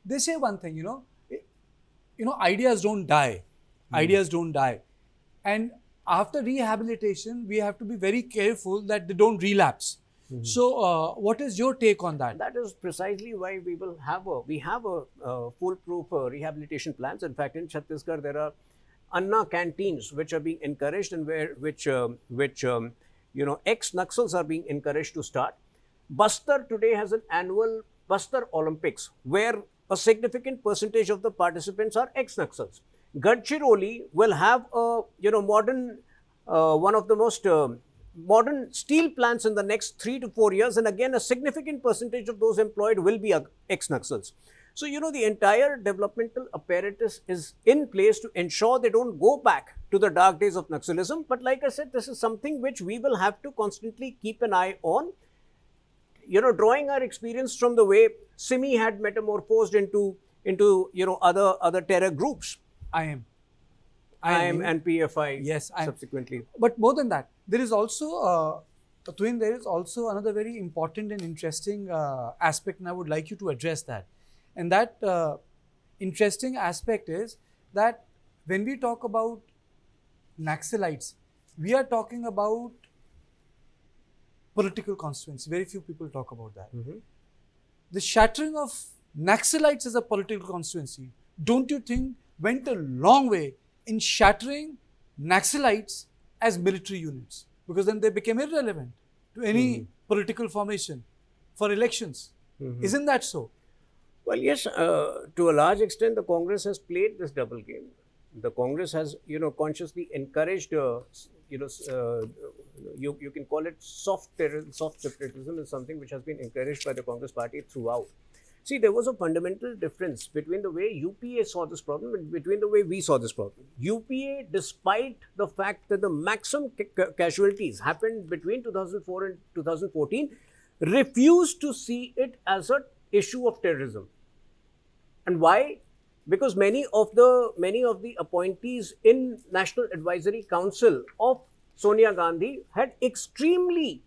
they say one thing, ideas don't die. Ideas don't die. And after rehabilitation, we have to be very careful that they don't relapse. So, what is your take on that? That is precisely why we have a foolproof rehabilitation plans. In fact, in Chhattisgarh, there are Anna canteens which are being encouraged and which ex-Naxals are being encouraged to start. Bastar today has an annual Bastar Olympics where a significant percentage of the participants are ex-Naxals. Gadchiroli will have a modern one of the most modern steel plants in the next 3 to 4 years, and again a significant percentage of those employed will be ex-Naxals. So the entire developmental apparatus is in place to ensure they don't go back to the dark days of Naxalism. But like I said, this is something which we will have to constantly keep an eye on. Drawing our experience from the way Simi had metamorphosed into other terror groups. IM and PFI. Yes, subsequently. But more than that, there is also Tuhin, there is also another very important and interesting aspect, and I would like you to address that. And that interesting aspect is that when we talk about Naxalites, we are talking about political constituency. Very few people talk about that. The shattering of Naxalites as a political constituency, don't you think went a long way in shattering Naxalites as military units? Because then they became irrelevant to any political formation for elections. Isn't that so? Well, yes, to a large extent, the Congress has played this double game. The Congress has, consciously encouraged, you can call it soft separatism is something which has been encouraged by the Congress party throughout. See, there was a fundamental difference between the way UPA saw this problem and between the way we saw this problem. UPA, despite the fact that the maximum casualties happened between 2004 and 2014, refused to see it as an issue of terrorism. And why? Because many of the appointees in National Advisory Council of Sonia Gandhi had extremely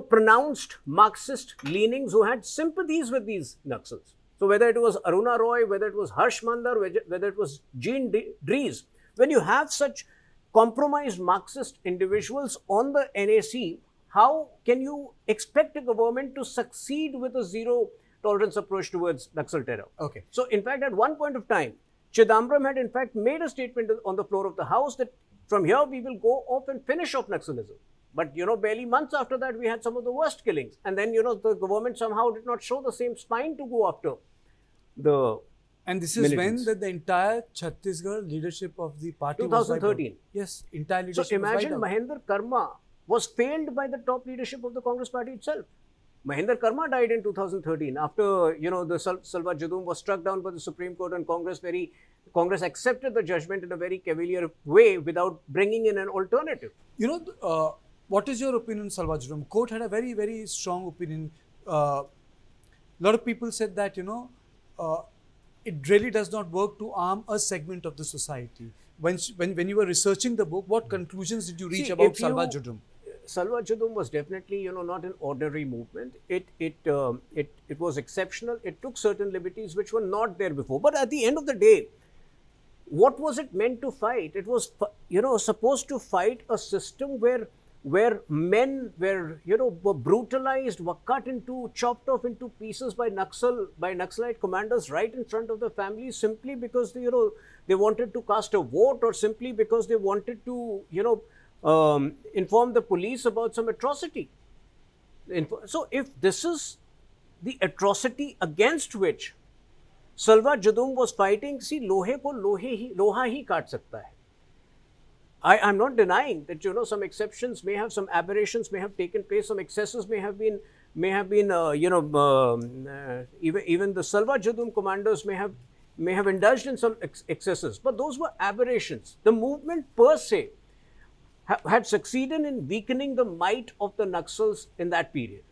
pronounced Marxist leanings who had sympathies with these Naxals. So whether it was Aruna Roy, whether it was Harsh Mandar, whether it was Jean Dries, when you have such compromised Marxist individuals on the NAC, how can you expect a government to succeed with a zero tolerance approach towards Naxal terror? Okay. So in fact, at one point of time, Chidambaram had in fact made a statement on the floor of the House that from here we will go off and finish off Naxalism. But, barely months after that, we had some of the worst killings. And then, the government somehow did not show the same spine to go after the And this is militants. When the entire Chhattisgarh leadership of the party 2013. Yes, entire leadership. So imagine Mahendra Karma was failed by the top leadership of the Congress party itself. Mahendra Karma died in 2013 after, the Salwa Judum was struck down by the Supreme Court, and Congress accepted the judgment in a very cavalier way without bringing in an alternative. What is your opinion, Salwa Judum? Court had a very, very strong opinion. A lot of people said that, it really does not work to arm a segment of the society. When you were researching the book, what conclusions did you reach about Salwa Judum? Salwa Judum was definitely, not an ordinary movement. It was exceptional. It took certain liberties which were not there before. But at the end of the day, what was it meant to fight? It was, supposed to fight a system where men were brutalized, were chopped off into pieces by Naxalite commanders right in front of the families, simply because they wanted to cast a vote, or simply because they wanted to inform the police about some atrocity. So if this is the atrocity against which Salwa Judum was fighting, see, lohe ko loha hi kaat sakta hai. I'm not denying that some exceptions may have, some aberrations may have taken place, some excesses may have been even the Salwa Judum commanders may have indulged in some excesses, but those were aberrations. The movement per se had succeeded in weakening the might of the Naxals in that period.